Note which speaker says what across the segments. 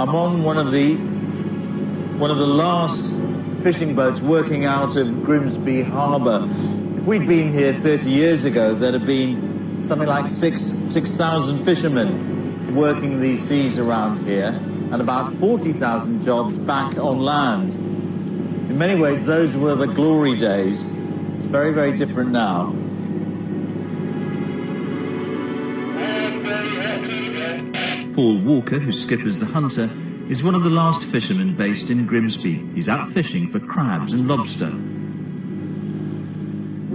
Speaker 1: I'm on one of the last fishing boats working out of Grimsby Harbour. If we'd been here 30 years ago, there'd have been something like 6,000 fishermen working these seas around here, and about 40,000 jobs back on land. In many ways, those were the glory days. It's very, very different now. Paul Walker, who skippers the Hunter, is one of the last fishermen based in Grimsby. He's out fishing for crabs and lobster.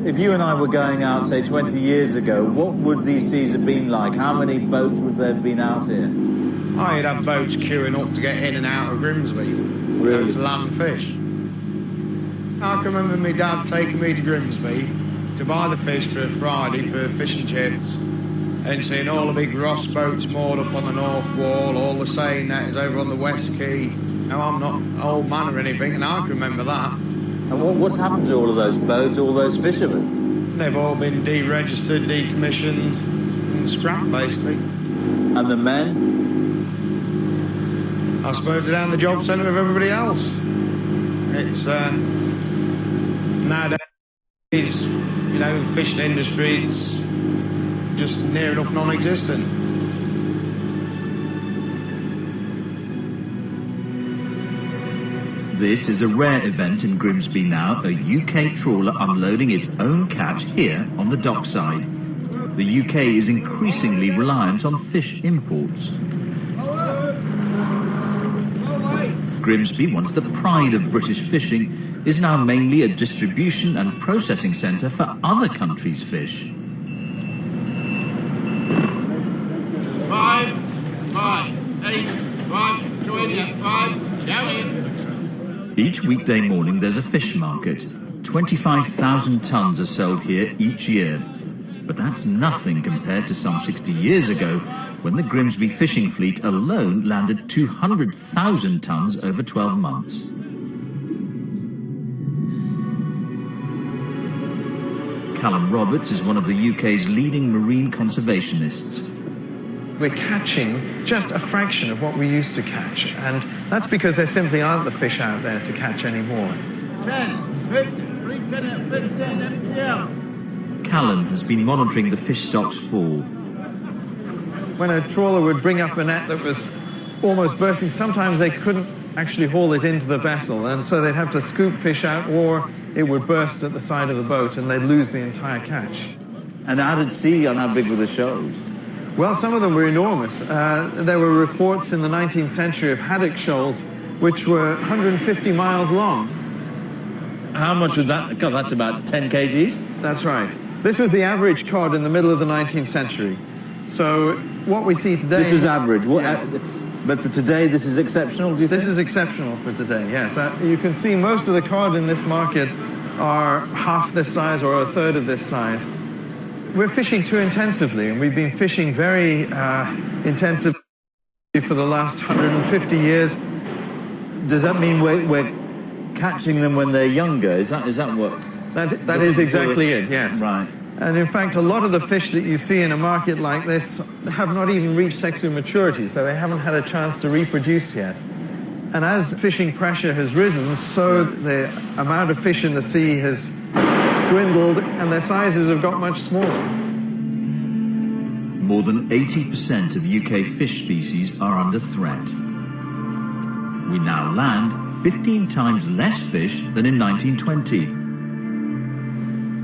Speaker 1: If you and I were going out, say, 20 years ago, what would these seas have been like? How many boats would there have been out here?
Speaker 2: Oh, you'd have boats queuing up to get in and out of Grimsby,
Speaker 1: Really?
Speaker 2: To land fish. I can remember my dad taking me to Grimsby to buy the fish for a Friday for fish and chips, and seeing all the big Ross boats moored up on the north wall, all the seine nets over on the west quay. Now, I'm not an old man or anything, and I can remember that.
Speaker 1: And what's happened to all of those boats, all those fishermen?
Speaker 2: They've all been deregistered, decommissioned, and scrapped, basically.
Speaker 1: And the men?
Speaker 2: I suppose they're down the job centre of everybody else. It's, nowadays, you know, the fishing industry, it's just near enough non-existent.
Speaker 1: This is a rare event in Grimsby now, a UK trawler unloading its own catch here on the dockside. The UK is increasingly reliant on fish imports. Grimsby, once the pride of British fishing, is now mainly a distribution and processing centre for other countries' fish.
Speaker 3: 5, 8, 25, down in.
Speaker 1: Each weekday morning there's a fish market. 25,000 tonnes are sold here each year. But that's nothing compared to some 60 years ago, when the Grimsby fishing fleet alone landed 200,000 tonnes over 12 months. Callum Roberts is one of the UK's leading marine conservationists.
Speaker 4: We're catching just a fraction of what we used to catch, and that's because there simply aren't the fish out there to catch anymore.
Speaker 3: 10, 50, 310, 15, MTL.
Speaker 1: Callum has been monitoring the fish stocks fall.
Speaker 4: When a trawler would bring up a net that was almost bursting, sometimes they couldn't actually haul it into the vessel, and so they'd have to scoop fish out, or it would burst at the side of the boat and they'd lose the entire catch.
Speaker 1: And out at sea, on how big were the shoals?
Speaker 4: Well, some of them were enormous. There were reports in the 19th century of haddock shoals which were 150 miles long.
Speaker 1: How much would that... God, that's about 10 kgs?
Speaker 4: That's right. This was the average cod in the middle of the 19th century. So what we see today...
Speaker 1: This was average. What,
Speaker 4: yes.
Speaker 1: But for today, this is exceptional, do you think?
Speaker 4: This is exceptional for today, yes. You can see most of the cod in this market are half this size or a third of this size. We're fishing too intensively, and we've been fishing very intensively for the last 150 years.
Speaker 1: Does that mean we're catching them when they're younger? Is that what...
Speaker 4: That is exactly it, yes.
Speaker 1: Right.
Speaker 4: And in fact, a lot of the fish that you see in a market like this have not even reached sexual maturity, so they haven't had a chance to reproduce yet. And as fishing pressure has risen, so the amount of fish in the sea has dwindled and their sizes have got much smaller.
Speaker 1: More than 80% of UK fish species are under threat. We now land 15 times less fish than in 1920.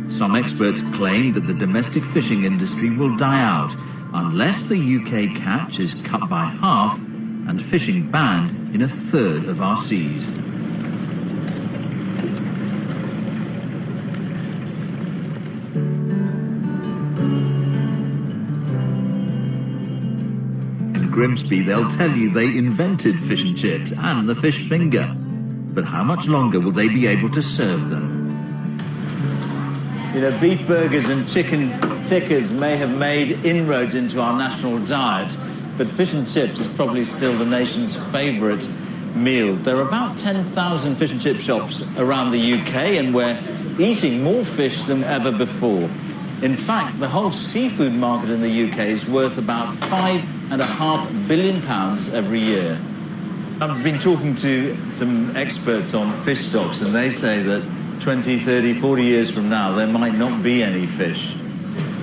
Speaker 1: Some experts claim that the domestic fishing industry will die out unless the UK catch is cut by half and fishing banned in a third of our seas. In Grimsby, they'll tell you they invented fish and chips and the fish finger. But how much longer will they be able to serve them? You know, beef burgers and chicken tikkers may have made inroads into our national diet, but fish and chips is probably still the nation's favourite meal. There are about 10,000 fish and chip shops around the UK, and we're eating more fish than ever before. In fact, the whole seafood market in the UK is worth about £5.5 billion every year. I've been talking to some experts on fish stocks, and they say that 20, 30, 40 years from now, there might not be any fish.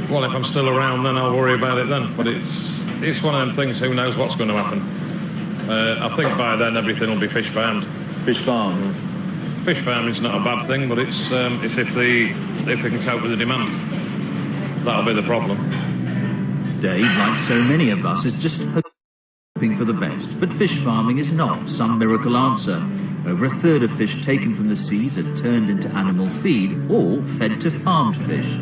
Speaker 5: Well, if I'm still around, then I'll worry about it then. But it's one of them things, who knows what's going to happen. I think by then everything will be fish farmed. Fish farmed? Fish farming's not a bad thing, but it's if they can cope with the demand. That'll be the problem.
Speaker 1: Dave, like so many of us, is just hoping for the best. But fish farming is not some miracle answer. Over a third of fish taken from the seas are turned into animal feed or fed to farmed fish.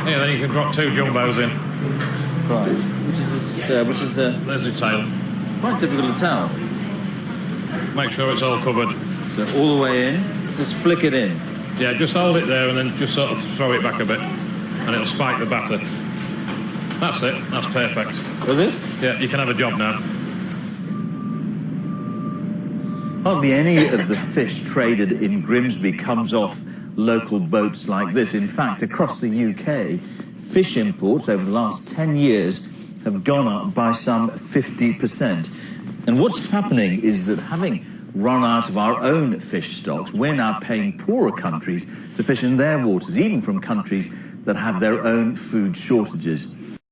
Speaker 5: Yeah, then you can drop 2 jumbos in.
Speaker 1: Right. Which is the...
Speaker 5: There's the tail.
Speaker 1: Quite difficult to tell.
Speaker 5: Make sure it's all covered.
Speaker 1: So all the way in, just flick it in.
Speaker 5: Yeah, just hold it there and then just sort of throw it back a bit. And it'll spike the batter. That's it. That's perfect.
Speaker 1: Was it?
Speaker 5: Yeah, you can have a job now.
Speaker 1: Hardly any of the fish traded in Grimsby comes off local boats like this. In fact, across the UK, fish imports over the last 10 years have gone up by some 50%. And what's happening is that, having run out of our own fish stocks, we're now paying poorer countries to fish in their waters, even from countries that have their own food shortages.